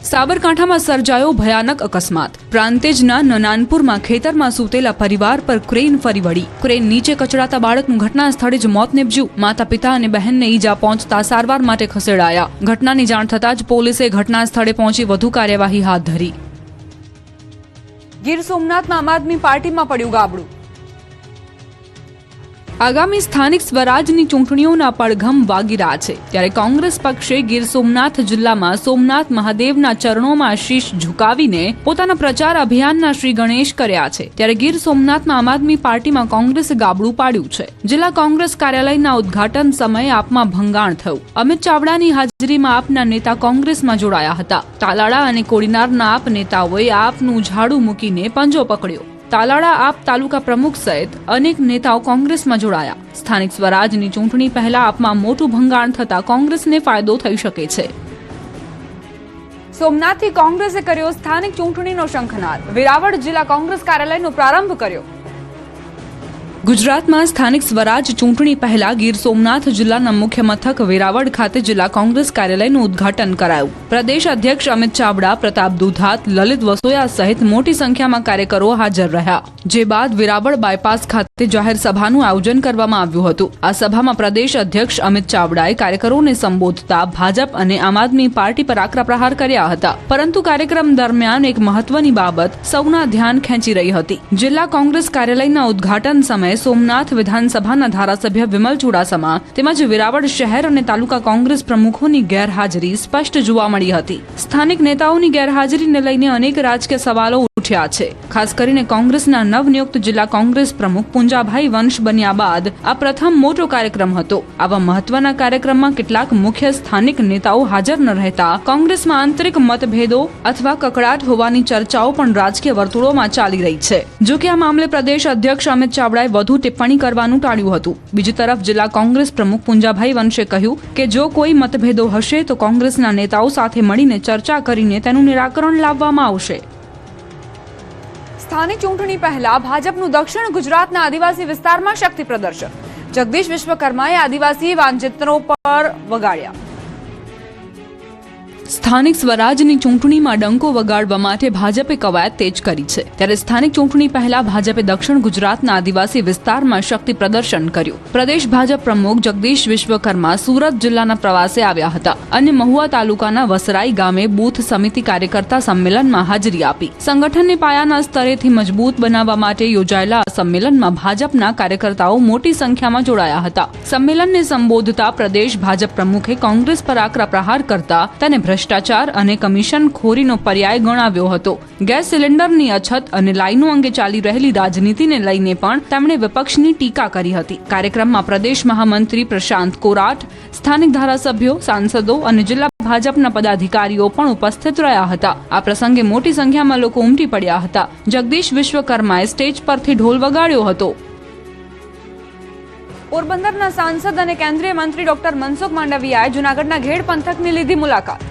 સાબરકાંઠામાં સર્જાયો ભયાનક અકસ્માત। પ્રાંતેજના નનાનપુરમાં ખેતરમાં સૂતેલા પરિવાર પર ક્રેન ફરી વળી। ક્રેન નીચે કચડાતા બાળકનું ઘટના સ્થળે જ મોત નીપજ્યું। માતા પિતા અને બહેનને ઈજા પહોંચતા સારવાર માટે ખસેડાયા। ઘટનાની જાણ થતાં જ પોલીસે ઘટના સ્થળે પહોંચી વધુ કાર્યવાહી હાથ ધરી। ગીર સોમનાથમાં આમ આદમી પાર્ટીમાં પડ્યું ગાબડું। આગામી સ્થાનિક સ્વરાજની ચૂંટણીઓના પડઘમ વાગી રહ્યા છે, ત્યારે કોંગ્રેસ પક્ષે ગીર સોમનાથ જિલ્લામાં સોમનાથ મહાદેવના ચરણોમાં શીશ ઝુકાવીને પોતાના પ્રચાર અભિયાનના શ્રી ગણેશ કર્યા છે। ત્યારે ગીર સોમનાથમાં આમ આદમી પાર્ટીમાં કોંગ્રેસે ગાબડું પાડ્યું છે। જિલ્લા કોંગ્રેસ કાર્યાલયના ઉદ્ઘાટન સમયે આપમાં ભંગાણ થયું। અમિત ચાવડાની હાજરીમાં આપના નેતા કોંગ્રેસમાં જોડાયા હતા। તાલાળા અને કોડીનારના આપ નેતાઓએ આપનું ઝાડુ મૂકીને પંજો પકડ્યો। તાલાળા આપ તાલુકા પ્રમુખ સહિત અનેક નેતાઓ કોંગ્રેસમાં જોડાયા। સ્થાનિક સ્વરાજની ચૂંટણી પહેલા આપમાં મોટું ભંગાણ થતા કોંગ્રેસને ફાયદો થઈ શકે છે। સોમનાથથી કોંગ્રેસે કર્યો સ્થાનિક ચૂંટણીનો શંખનાદ। વેરાવળ જિલ્લા કોંગ્રેસ કાર્યાલયનો પ્રારંભ કર્યો। ગુજરાતમાં સ્થાનિક સ્વરાજ ચૂંટણી પહેલા ગીર સોમનાથ જિલ્લાના મુખ્ય મથક વેરાવળ ખાતે જિલ્લા કોંગ્રેસ કાર્યાલયનું ઉદ્ઘાટન કરાયું। પ્રદેશ અધ્યક્ષ અમિત ચાવડા, પ્રતાપ દુધાત, લલિત વસોયા સહિત મોટી સંખ્યામાં કાર્યકરો હાજર રહ્યા। જે બાદ વેરાવળ બાયપાસ ખાતે જાહેર સભાનું આયોજન કરવામાં આવ્યું હતું। આ સભામાં પ્રદેશ અધ્યક્ષ અમિત ચાવડાએ કાર્યકરોને સંબોધતા ભાજપ અને આમ આદમી પાર્ટી પર આકરા પ્રહાર કર્યા હતા। પરંતુ કાર્યક્રમ દરમિયાન એક મહત્વની બાબત સૌના ધ્યાન ખેંચી રહી હતી। જિલ્લા કોંગ્રેસ કાર્યાલયના ઉદ્ઘાટન સમયે સોમનાથ વિધાનસભાના ધારાસભ્ય વિમલ ચુડાસમા તેમજ વેરાવળ શહેર અને તાલુકા કોંગ્રેસ પ્રમુખોની ગેરહાજરી સ્પષ્ટ જોવા મળી હતી। સ્થાનિક નેતાઓની ગેરહાજરીને લઈને અનેક રાજકીય સવાલો ઉઠ્યા છે। ખાસ કરીને કોંગ્રેસના નવનિયુક્ત જિલ્લા કોંગ્રેસ પ્રમુખ પુંજાભાઈ વંશ બન્યા બાદ આ પ્રથમ મોટો કાર્યક્રમ હતો। આવા મહત્વના કાર્યક્રમમાં કેટલાક મુખ્ય સ્થાનિક નેતાઓ હાજર ન રહેતા કોંગ્રેસમાં આંતરિક મતભેદો અથવા કકડાટ હોવાની ચર્ચાઓ પણ રાજકીય વર્તુળોમાં ચાલી રહી છે। જો કે આ મામલે પ્રદેશ અધ્યક્ષ અમિત ચાવડાએ વધુ ટિપ્પણી કરવાનું ટાળ્યું હતું। બીજી તરફ જિલ્લા કોંગ્રેસ પ્રમુખ પુંજાભાઈ વંશે કહ્યું કે જો કોઈ મતભેદો હશે તો કોંગ્રેસના નેતાઓ સાથે મળીને ચર્ચા કરીને તેનું નિરાકરણ લાવવામાં આવશે। સ્થાનિક ચૂંટણી પહેલા ભાજપનું દક્ષિણ ગુજરાતના આદિવાસી વિસ્તારમાં શક્તિ પ્રદર્શન। જગદીશ વિશ્વકર્માએ આદિવાસી વાનચિત્રો પર વગાડ્યા। સ્થાનિક સ્વરાજની ચૂંટણીમાં ડંકો વગાડવા માટે ભાજપે કવાયત તેજ કરી છે। ત્યારે સ્થાનિક ચૂંટણી પહેલા ભાજપે દક્ષિણ ગુજરાતના આદિવાસી વિસ્તારમાં શક્તિ પ્રદર્શન કર્યું। પ્રદેશ ભાજપ પ્રમુખ જગદીશ વિશ્વકર્મા સુરત જિલ્લાના પ્રવાસે આવ્યા હતા અને મહુવા તાલુકાના વસરાઈ ગામે બૂથ સમિતિ કાર્યકર્તા સંમેલનમાં હાજરી આપી। સંગઠનને પાયાના સ્તરેથી મજબૂત બનાવવા માટે યોજાયેલા આ સંમેલનમાં ભાજપના કાર્યકર્તાઓ મોટી સંખ્યામાં જોડાયા હતા। સંમેલનને સંબોધતા પ્રદેશ ભાજપ પ્રમુખે કોંગ્રેસ પર આકરા પ્રહાર કરતા તેને ભ્રષ્ટાચાર અને કમિશન ખોરીનો પર્યાય ગણાવ્યો હતો। ગેસ સિલિન્ડરની અછત અને લાઈનો અંગે ચાલી રહેલી રાજનીતિને લઈને પણ તેમણે વિપક્ષની ટીકા કરી હતી। કાર્યક્રમમાં પ્રદેશ મહામંત્રી પ્રશાંત કોરાટ, સ્થાનિક ધારાસભ્યો, સાંસદો અને જિલ્લા ભાજપના પદાધિકારીઓ પણ ઉપસ્થિત રહ્યા હતા। આ પ્રસંગે મોટી સંખ્યામાં લોકો ઉમટી પડ્યા હતા। જગદીશ વિશ્વકર્માએ સ્ટેજ પરથી ઢોલ વગાડ્યો હતો। પોરબંદરના સાંસદ અને કેન્દ્રીય મંત્રી ડોક્ટર મનસુખ માંડવિયાએ જૂનાગઢના ઘેડ પંથકની લીધી મુલાકાત।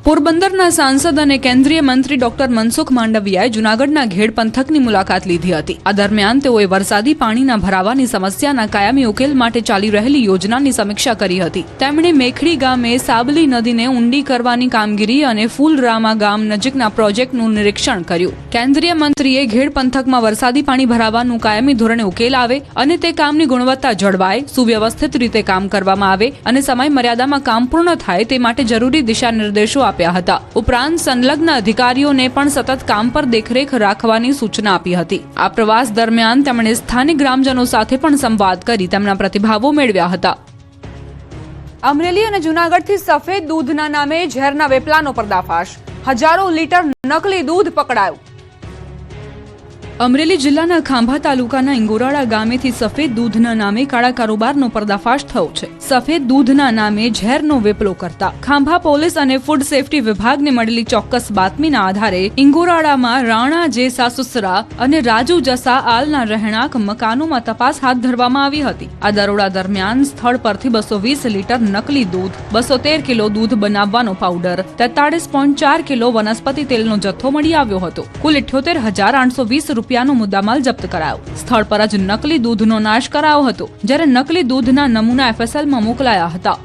પોરબંદરના સાંસદ અને કેન્દ્રીય મંત્રી ડોક્ટર મનસુખ માંડવિયાએ જૂનાગઢના ઘેડ પંથકની મુલાકાત લીધી હતી। આ દરમિયાન તેઓએ વરસાદી પાણીના ભરાવાની સમસ્યાના કાયમી ઉકેલ માટે ચાલી રહેલી યોજનાની સમીક્ષા કરી હતી। તેમણે મેખડી ગામે સાબલી નદીને ઊંડી કરવાની કામગીરી અને ફૂલરામા ગામ નજીકના પ્રોજેક્ટનું નિરીક્ષણ કર્યું। કેન્દ્રીય મંત્રીએ ઘેડ પંથકમાં વરસાદી પાણી ભરાવાનું કાયમી ધોરણે ઉકેલ આવે અને તે કામની ગુણવત્તા જળવાય, સુવ્યવસ્થિત રીતે કામ કરવામાં આવે અને સમય મર્યાદામાં કામ પૂર્ણ થાય તે માટે જરૂરી દિશા નિર્દેશો આપ્યા હતા। ઉપરાંત સંલગ્ન અધિકારીઓને પણ સતત કામ પર દેખરેખ રાખવાની સૂચના આપી હતી। આ પ્રવાસ દરમિયાન તેમણે સ્થાનિક ગ્રામજનો સાથે પણ સંવાદ કરી તેમના પ્રતિભાવો મેળવ્યા હતા। અમરેલી અને જૂનાગઢથી સફેદ દૂધના નામે ઝેરના વેપલાનો પર્દાફાશ। હજારો લીટર નકલી દૂધ પકડાયું। અમરેલી જિલ્લાના ખાંભા તાલુકાના ઇંગોરાળા ગામેથી સફેદ દૂધના નામે કાળા કારોબારનો પર્દાફાશ થયો છે। સફેદ દૂધના નામે ઝેરનો વેપલો કરતા ખાંભા પોલીસ અને ફૂડ સેફટી વિભાગને મળેલી ચોક્કસ બાતમીના આધારે ઇંગોરાળામાં રાણા જે સાસુસરા અને રાજુ જસા આલના રહેણાંક મકાનોમાં તપાસ હાથ ધરવામાં આવી હતી। આ દરોડા દરમિયાન સ્થળ પરથી 220 લીટર નકલી દૂધ, 213 કિલો દૂધ બનાવવાનો પાવડર, 43.4 કિલો વનસ્પતિ તેલનો જથ્થો મળી આવ્યો હતો। કુલ 78,820 રૂપિયાનો મુદ્દામાલ જપ્ત કરાયો। સ્થળ પર જ નકલી દૂધનો નાશ કરાયો હતો, જ્યારે નકલી દૂધના નમૂના FSLમાં મોકલાયા હતા।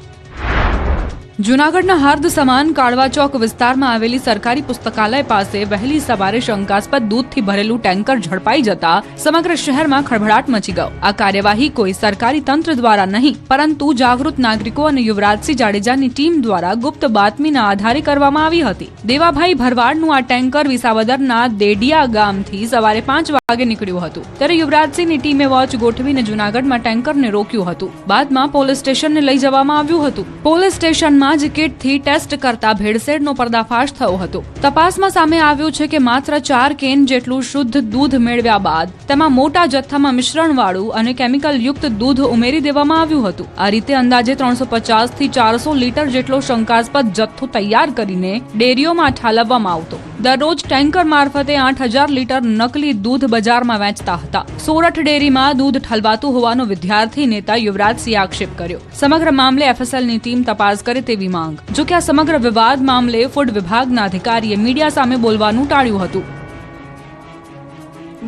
જૂનાગઢના હાર્દ સમાન કાળવા ચોક વિસ્તારમાં આવેલી સરકારી પુસ્તકાલય પાસે વહેલી સવારે શંકાસ્પદ દૂધથી ભરેલું ટેન્કર ઝડપાઈ જતા સમગ્ર શહેરમાં ખળભળાટ મચી ગયો. આ કાર્યવાહી કોઈ સરકારી તંત્ર દ્વારા નહીં, પરંતુ જાગૃત નાગરિકો અને યુવરાજસિંહ જાડેજાની ટીમ દ્વારા ગુપ્ત બાતમીના આધારે કરવામાં આવી હતી. દેવાભાઈ ભરવાડનું આ ટેન્કર વિસાવદરના દેડિયા ગામથી સવારે 5 વાગે નીકળ્યું હતું. ત્યારે યુવરાજસિંહની ટીમે વોચ ગોઠવીને જૂનાગઢમાં ટેન્કરને રોક્યું હતું. બાદમાં પોલીસ સ્ટેશનને લઈ જવામાં આવ્યું હતું. પોલીસ સ્ટેશનમાં જ કિટથી ટેસ્ટ કરતા ભેળસેળનો પર્દાફાશ થયો હતો. તપાસમાં સામે આવ્યું છે કે માત્ર 4 કેન જેટલું શુદ્ધ દૂધ મેળવ્યા બાદ તેમાં મોટા જથ્થામાં મિશ્રણવાળું અને કેમિકલ યુક્ત દૂધ ઉમેરી દેવામાં આવ્યું હતું. આ રીતે અંદાજે 350 થી 400 લીટર જેટલો શંકાસ્પદ જથ્થો તૈયાર કરીને ડેરીઓમાં ઠાલવવામાં આવતો. દરરોજ ટેન્કર મારફતે 8000 લીટર નકલી દૂધ બજારમાં વેચતા હતા. સોરઠ ડેરીમાં દૂધ ઠલવાતું હોવાનો વિદ્યાર્થી નેતા યુવરાજસિંહે આક્ષેપ કર્યો. સમગ્ર મામલે એફએસએલની ટીમ તપાસ કરે તેવી માંગ. જો કે આ સમગ્ર વિવાદ મામલે ફૂડ વિભાગના અધિકારીએ મીડિયા સામે બોલવાનું ટાળ્યું હતું.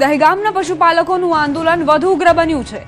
દહેગામના પશુપાલકોનું આંદોલન વધુ ઉગ્ર બન્યું છે.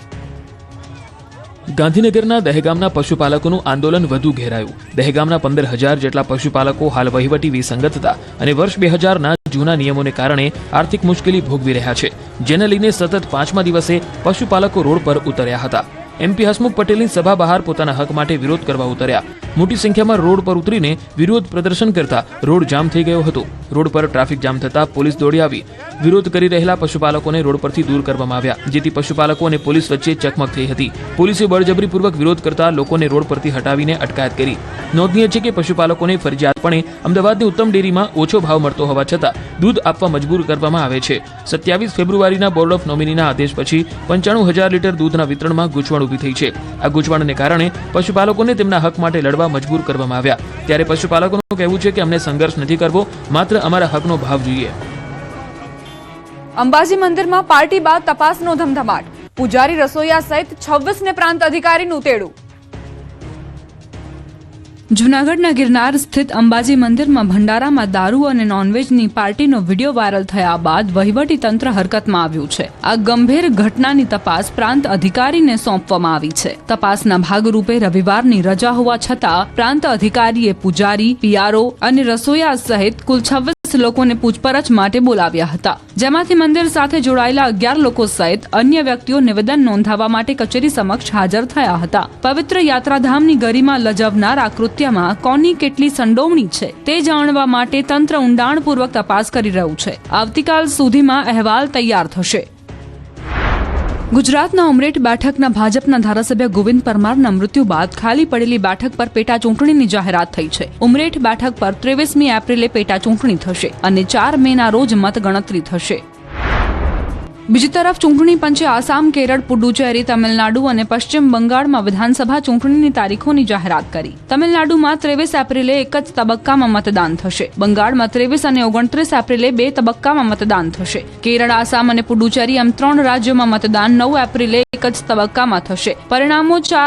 ગાંધીનગરના દહેગામના પશુપાલકોનું આંદોલન વધુ ઘેરાયું. દહેગામના 15,000 જેટલા પશુપાલકો હાલ વહીવટી વિસંગતતા અને વર્ષ 2000ના જૂના નિયમોને કારણે આર્થિક મુશ્કેલી ભોગવી રહ્યા છે, જેને લઈને સતત 5મા દિવસે પશુપાલકો રોડ પર ઉતર્યા હતા. MP હસમુખ પટેલની સભા બહાર પોતાના હક માટે વિરોધ કરવા ઉતર્યા. મોટી સંખ્યામાં રોડ પર ઉતરીને વિરોધ પ્રદર્શન કરતા રોડ જામ થઈ ગયો હતો. રોડ પર ટ્રાફિક જામ થતા પોલીસ દોડી આવી વિરોધ કરી રહેલા પશુપાલકોને રોડ પરથી દૂર કરવામાં આવ્યા, જેથી પશુપાલકો અને પોલીસ વચ્ચે ચકમક થઈ હતી. પોલીસે બળજબરીપૂર્વક વિરોધ કરતા લોકોને રોડ પરથી હટાવીને અટકાયત કરી. નોંધનીય છે કે પશુપાલકોને ફરજિયાતપણે અમદાવાદની ઉત્તમ ડેરીમાં ઓછો ભાવ મળતો હોવા છતાં દૂધ આપવા મજબૂર કરવામાં આવે છે. 27 ફેબ્રુઆરીના બોર્ડ ઓફ નોમિનીના આદેશ પછી 95,000 લીટર દૂધના વિતરણમાં ગૂંચવણ ઊભી થઈ છે. આ ગૂંચવણને કારણે પશુપાલકોને તેમના હક માટે લડવા મજબૂર કરવામાં આવ્યા. ત્યારે પશુપાલકોનું કહેવું છે કે અમને સંઘર્ષ નથી કરવો, માત્ર અમારા હકનો ભાવ જોઈએ. અંબાજી મંદિરમાં પાર્ટી બાદ તપાસનો ધમધમાટ. પૂજારી, રસોઈયા સહિત 26ને પ્રાંત અધિકારીનું તેડું. જૂનાગઢના ગિરનાર સ્થિત અંબાજી મંદિરમાં ભંડારામાં દારૂ અને નોનવેજની પાર્ટીનો વિડીયો વાયરલ થયા બાદ વહીવટી તંત્ર હરકતમાં આવ્યું છે. આ ગંભીર ઘટનાની તપાસ પ્રાંત અધિકારીને સોંપવામાં આવી છે. તપાસના ભાગરૂપે રવિવારની રજા હોવા છતાં પ્રાંત અધિકારીએ પૂજારી, પીઆરઓ અને રસોઈયા સહિત કુલ 26 લોકોને પૂછપરછ માટે બોલાવ્યા હતા, જેમાંથી મંદિર સાથે જોડાયેલા 11 લોકો સહિત અન્ય વ્યક્તિઓ નિવેદન નોંધાવવા માટે કચેરી સમક્ષ હાજર થયા હતા. પવિત્ર યાત્રાધામની ગરિમા લજવનાર આ કૃત્યમાં કોની કેટલી સંડોવણી છે તે જાણવા માટે તંત્ર ઊંડાણપૂર્વક તપાસ કરી રહ્યું છે. આવતીકાલ સુધીમાં અહેવાલ તૈયાર થશે. ગુજરાતના ઉમરેઠ બેઠકના ભાજપના ધારાસભ્ય ગોવિંદ પરમારના મૃત્યુ બાદ ખાલી પડેલી બેઠક પર પેટા ચૂંટણીની જાહેરાત થઈ છે. ઉમરેઠ બેઠક પર 23મી એપ્રિલે પેટા ચૂંટણી થશે અને 4 મેના રોજ મતગણતરી થશે. બીજી તરફ ચૂંટણી પંચે આસામ, કેરળ, પુડુચેરી, તમિલનાડુ અને પશ્ચિમ બંગાળમાં વિધાનસભા ચૂંટણીની તારીખોની જાહેરાત કરી. તમિલનાડુમાં 23 એપ્રિલે એક જ તબક્કામાં મતદાન થશે. બંગાળમાં 23 અને 29 એપ્રિલે 2 તબક્કામાં મતદાન થશે. કેરળ, આસામ અને પુડુચેરી એમ 3 રાજ્યોમાં મતદાન 9 એપ્રિલે એક જ તબક્કામાં થશે. પરિણામો 4